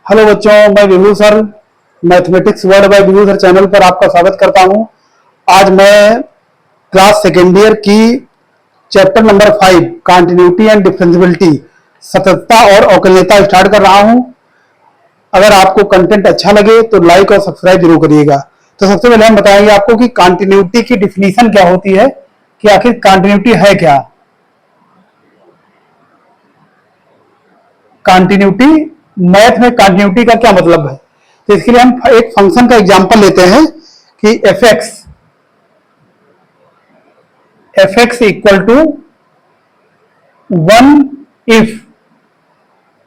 Hello बच्चों, मैं Vibhu sir mathematics world by Vibhu sir channel पर आपका स्वागत करता हूं। आज मैं क्लास सेकेंड ईयर की chapter number 5 continuity and differentiability सततता और अवकलनीयता स्टार्ट कर रहा हूं। अगर आपको कंटेंट अच्छा लगे तो लाइक और सब्सक्राइब जरूर करिएगा। तो सबसे पहले हम बताएंगे आपको कि कंटिन्यूटी की डिफिनीशन क्या होती है, कि आखिर कंटिन्यूटी है क्या। कंटिन्यूटी, मैथ में कंटिन्यूटी का क्या मतलब है, तो इसके लिए हम एक फंक्शन का एग्जांपल लेते हैं कि F X equal to 1 if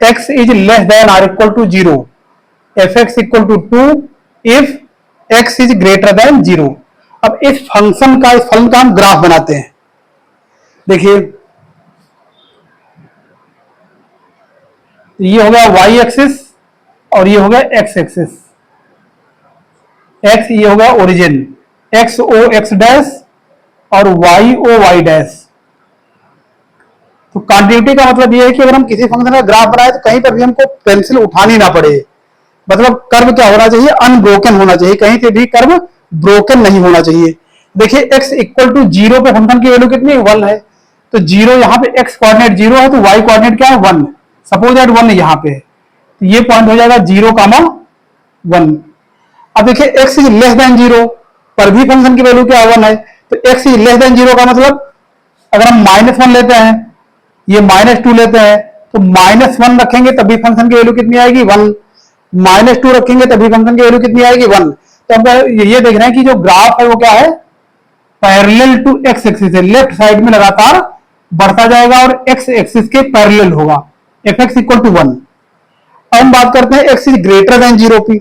X is less than or equal to 0, F X equal to 2 if X is greater than 0। अब इस फंक्शन का, इस फलन का हम ग्राफ बनाते हैं। देखिए, ये हो गया वाई एक्सिस और ये हो गया एक्स एक्सिस। एक्स ये हो गया ओरिजिन, एक्स ओ एक्स डैश और वाई ओ वाई डैश। तो कंटिन्यूटी का मतलब ये है कि अगर हम किसी फंक्शन का ग्राफ बनाए तो कहीं पर भी हमको पेंसिल उठानी ना पड़े। मतलब कर्व क्या होना चाहिए, अनब्रोकन होना चाहिए, कहीं से भी कर्व ब्रोकन नहीं होना चाहिए। देखिए, x इक्वल टू 0 पे फंक्शन की वैल्यू कितनी है, 1 है। तो 0 यहाँ पे x कोऑर्डिनेट 0 है तो y कोऑर्डिनेट क्या है, 1। सपोज दैट 1 यहाँ पे, तो ये पॉइंट हो जाएगा 0, 1। अब देखिए, x इज लेस देन 0 पर भी फंक्शन की वैल्यू क्या 1 है। तो x इज लेस देन 0 का मतलब अगर हम -1 लेते हैं, ये -2 लेते हैं, तो -1 रखेंगे तभी फंक्शन की वैल्यू कितनी आएगी, 1। -2 रखेंगे तभी फंक्शन की वैल्यू कितनी आएगी, 1। तो हम ये देख रहे हैं कि जो ग्राफ है वो क्या है, पैरेलल टू एक्स एक्सिस है, लेफ्ट साइड में लगातार बढ़ता जाएगा और एक्स एक्सिस के पैरेलल होगा। F X equal to 1। अब हम बात करते हैं एक्स इज ग्रेटर देन 0 की।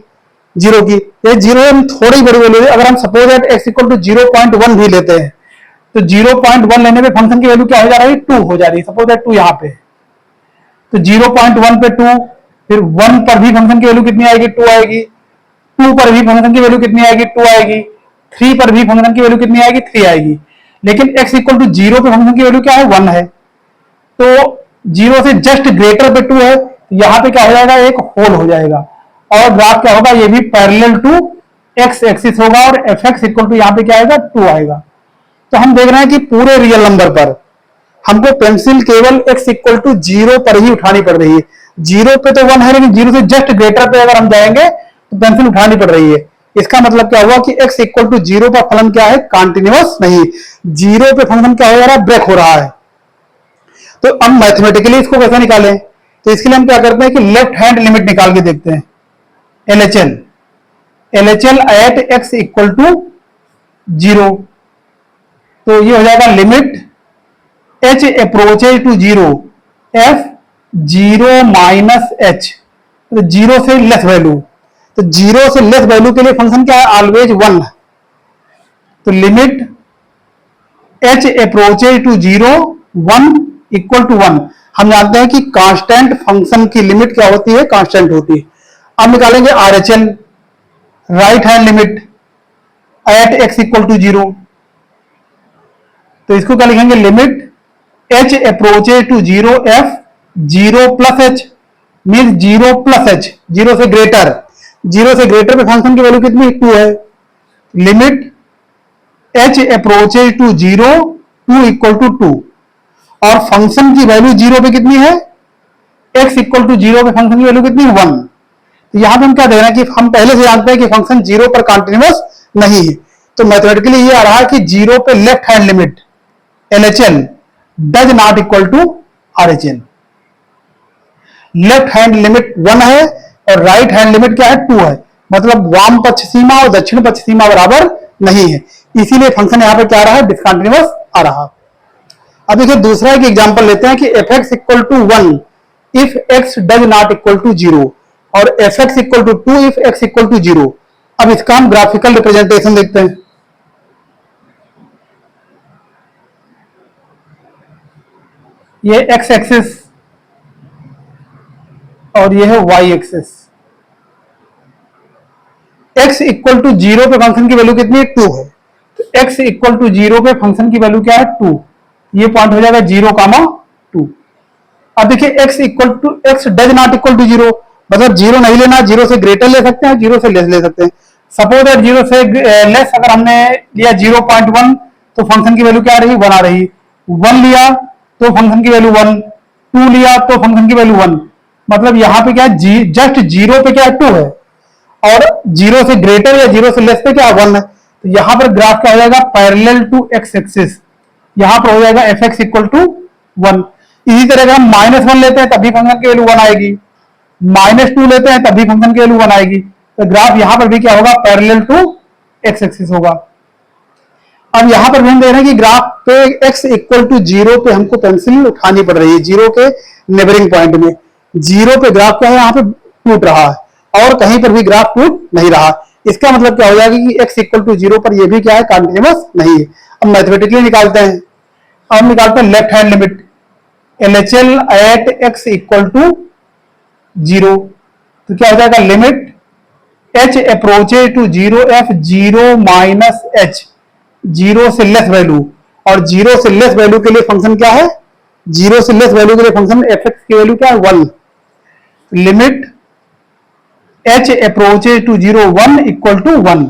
ये 0 थोड़ी बड़ी वैल्यू है। अगर हम suppose that X equal to 0.1 भी लेते हैं तो 0.1 लेने पे फंक्शन की वैल्यू क्या हो जा रही है, 2 हो जा रही है। सपोज दैट 2 यहाँ पे, तो 0.1 पे 2, फिर 1 पर भी फंक्शन की वैल्यू कितनी आएगी, 2 आएगी। 2 पर भी फंक्शन की वैल्यू कितनी आएगी, 2 आएगी। 3 पर भी फंक्शन की वैल्यू कितनी आएगी, 3 आएगी। लेकिन x इक्वल टू 0 पे फंक्शन की वैल्यू क्या है, 1 है। तो 0 से जस्ट ग्रेटर पे 2 है, तो यहाँ पे क्या हो जाएगा, एक होल हो जाएगा और ग्राफ क्या होगा, ये भी पैरेलल टू एक्स एक्सिस होगा और एफ एक्स इक्वल टू यहाँ पे क्या आएगा, 2 आएगा। तो हम देख रहे हैं कि पूरे रियल नंबर पर हमको पेंसिल केवल x इक्वल टू 0 पर ही उठानी पड़ रही है। 0 पे तो 1 है, लेकिन 0 से जस्ट ग्रेटर पे अगर हम जाएंगे तो पेंसिल उठानी पड़ रही है। इसका मतलब क्या हुआ कि x इक्वल टू 0 पर फलन क्या है, कंटिन्यूअस नहीं। 0 पे फंक्शन क्या हो रहा है, ब्रेक हो रहा है। तो अब मैथमेटिकली इसको कैसे निकालें, तो इसके लिए हम क्या करते हैं कि लेफ्ट हैंड लिमिट निकाल के देखते हैं। LHL at x equal to 0, तो ये हो जाएगा limit h approaches to 0 f 0 minus h, तो 0 से लेस वैल्यू। तो 0 से लेस वैल्यू के लिए फंक्शन क्या है, ऑलवेज 1। तो limit h approaches to 0 1 equal to 1। हम जानते हैं कि कांस्टेंट फंक्शन की लिमिट क्या होती है, कांस्टेंट होती है। अब निकालेंगे RHL, right hand limit at x equal to 0। तो इसको क्या लिखेंगे, limit h approaches to 0 f 0 plus h mean 0 plus h, 0 से ग्रेटर। 0 से ग्रेटर पे फंक्शन की वैल्यू कितनी, 2 है। Limit h approaches to 0 2 equal to 2 और फंक्शन की वैल्यू 0 पे कितनी है, x इक्वल टू 0 पे फंक्शन की वैल्यू कितनी, 1। तो यहां पे हम क्या दे रहे हैं कि हम पहले से जानते हैं कि फंक्शन 0 पर कंटिन्यूअस नहीं है। तो मैथमेटिकली ये आ रहा है कि 0 पे left hand limit LHL does not equal to RHL। Left hand limit 1 है और राइट हैंड लिमिट क्या है, 2 है। मतलब वाम पक्ष सीमा और दक्षिण पक्ष सीमा बराबर नहीं है, इसीलिए फंक्शन यहां पे क्या आ रहा है, डिसकंटिन्यूअस आ रहा। अब देखिए, दूसरा एक एग्जांपल लेते हैं कि F X equal to 1 if X does not equal to 0 और F X equal to 2 if X equal to 0। अब इसका हम ग्राफिकल रिप्रेजेंटेशन देखते हैं। ये एक्स एक्सिस और ये है Y axis. x equal to 0 पे फंक्शन की वैल्यू कितनी है, 2 है। तो x इक्वल टू 0 पे फंक्शन की वैल्यू क्या है, 2। ये पॉइंट हो जाएगा 0, 2। अब देखिए x equal to x does not equal to 0, मतलब जीरो नहीं लेना, जीरो से ग्रेटर ले सकते हैं, जीरो से लेस ले सकते हैं। सपोज दैट जीरो से लेस अगर हमने लिया 0.1 तो फंक्शन की वैल्यू क्या आ रही, 1 आ रही। 1 लिया तो फंक्शन की वैल्यू 1, 2 लिया तो फंक्शन की वैल्यू 1। मतलब यहाँ पे क्या है, जस्ट जीरो पे क्या है, 2 है, और जीरो से ग्रेटर या जीरो से लेस पे क्या 1 है। तो यहाँ पर ग्राफ क्या हो जाएगा, पैरेलल टू एक्स एक्सिस, यहाँ पर हो जाएगा एफ एक्स इक्वल टू 1। इसी तरह अगर हम -1 लेते हैं तभी फंक्शन की वैल्यू 1 आएगी, -2 लेते हैं तभी फंक्शन की वैल्यू 1 आएगी। तो ग्राफ यहां पर भी क्या होगा, पैरेलल टू एक्स एक्सिस होगा। अब यहां पर भी हम देख रहे हैं कि ग्राफ पे x इक्वल टू 0 पे हमको पेंसिल उठानी पड़ रही है, जीरो के नेबरिंग पॉइंट में। जीरो पे ग्राफ क्या है, यहाँ पे टूट रहा है और कहीं पर भी ग्राफ टूट नहीं रहा। इसका मतलब क्या हो जाएगा कि x इक्वल टू 0 पर ये भी क्या है, कंटिन्यूअस नहीं है। अब मैथमेटिकली निकालते हैं, अब निकालते हैं left hand limit, LHL at x equal to 0। तो क्या हो जाएगा, limit h approaches to 0 f 0 minus h, zero से लेस वैल्यू, और जीरो से लेस वैल्यू के लिए फंक्शन क्या है, जीरो से लेस वैल्यू के लिए फंक्शन f की वैल्यू क्या है, 1। Limit h approaches to 0 1 equal to 1।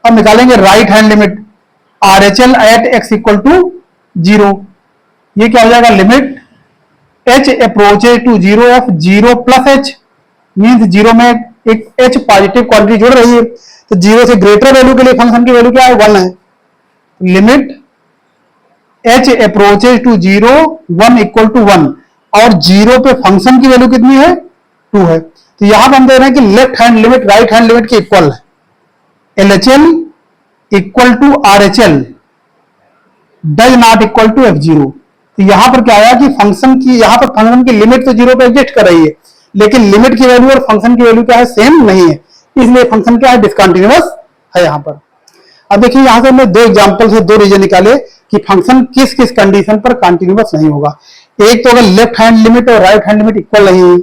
अब निकालेंगे right hand limit, RHL at x equal to 0। ये क्या हो जाएगा, limit h approaches to 0 f 0 plus h, means zero में एक h पॉजिटिव क्वांटिटी जुड़ रही है, तो जीरो से ग्रेटर वैल्यू के लिए फंक्शन की वैल्यू क्या है, 1 है। Limit h approaches to 0 1 equal to 1, और जीरो पे फंक्शन की वैल्यू कितनी है, 2 है। तो यहां पर हम देख रहे हैं कि left hand limit right hand limit के इक्वल है। LHL equal to RHL does not equal to f0। तो यहां पर क्या आया कि फंक्शन की, यहां पर फंक्शन की लिमिट तो जीरो पे एग्जिस्ट कर रही है, लेकिन लिमिट की वैल्यू और फंक्शन की वैल्यू क्या है, सेम नहीं है, इसलिए फंक्शन क्या है, डिसकंटिन्यूअस है यहां पर। अब देखिए यहां से हमने दो एग्जांपल से दो रीजन निकाले कि फंक्शन किस किस कंडीशन पर कंटिन्यूअस नहीं होगा। एक तो अगर लेफ्ट हैंड लिमिट और राइट हैंड लिमिट इक्वल नहीं है,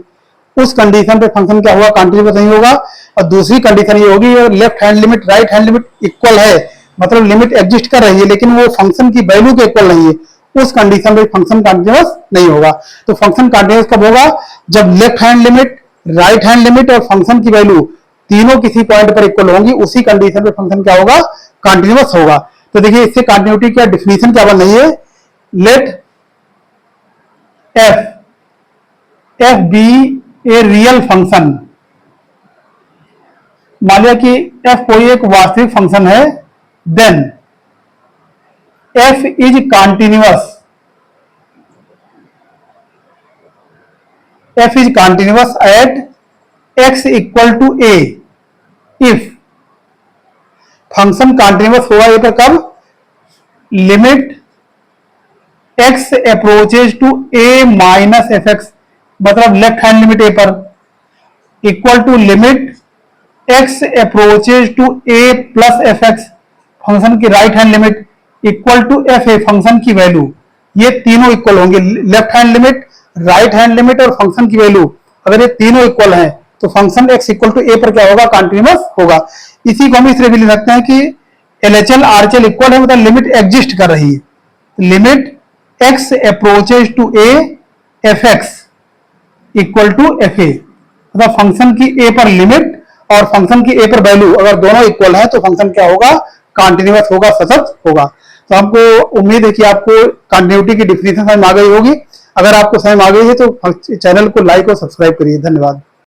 उस कंडीशन पे फंक्शन क्या होगा, कंटिन्यूअस नहीं होगा। और दूसरी कंडीशन ये होगी, left hand limit right hand limit equal है, मतलब लिमिट एग्जिस्ट कर रही है लेकिन वो फंक्शन की वैल्यू के इक्वल नहीं है, उस कंडीशन में फंक्शन कंटिन्यूअस नहीं होगा। तो फंक्शन कंटिन्यूअस कब होगा, जब left hand limit right hand limit और फंक्शन की वैल्यू तीनों किसी पॉइंट पर इक्वल होंगी, उसी कंडीशन पे फंक्शन क्या होगा, कंटिन्यूअस होगा। तो देखिए इससे कंटिन्यूटी का डिफिनीशन क्या बन रही है, let F be a real function. मान लिया कि एफ कोई एक वास्तविक फंक्शन है, then F is continuous, F is continuous at X equal to A if. Function continuous होगा ये पर कब, limit X approaches to A minus F X, मतलब लेफ्ट हैंड लिमिट ए पर, equal to limit X approaches to A plus F X, function की right hand limit, equal to F a function की value. ये तीनों equal होंगे, left hand limit right hand limit और function की value अगर ये तीनों इक्वल हैं तो फंक्शन x इक्वल टू ए पर क्या होगा, कंटिन्यूअस होगा। इसी को हम इस तरह भी लिख सकते हैं कि LHL RHL इक्वल है, मतलब लिमिट एग्जिस्ट कर रही है, limit x approaches to A F X equal to F A, मतलब फंक्शन की a पर लिमिट और फंक्शन की a पर वैल्यू अगर दोनों इक्वल है तो फंक्शन क्या होगा, कंटिन्यूअस होगा, सतत होगा। तो हमको उम्मीद है कि आपको कंटिन्यूटी की डिफिनीशन समझ में आ गई होगी। अगर आपको समझ में आ गई है तो चैनल को लाइक और सब्सक्राइब करिए। धन्यवाद।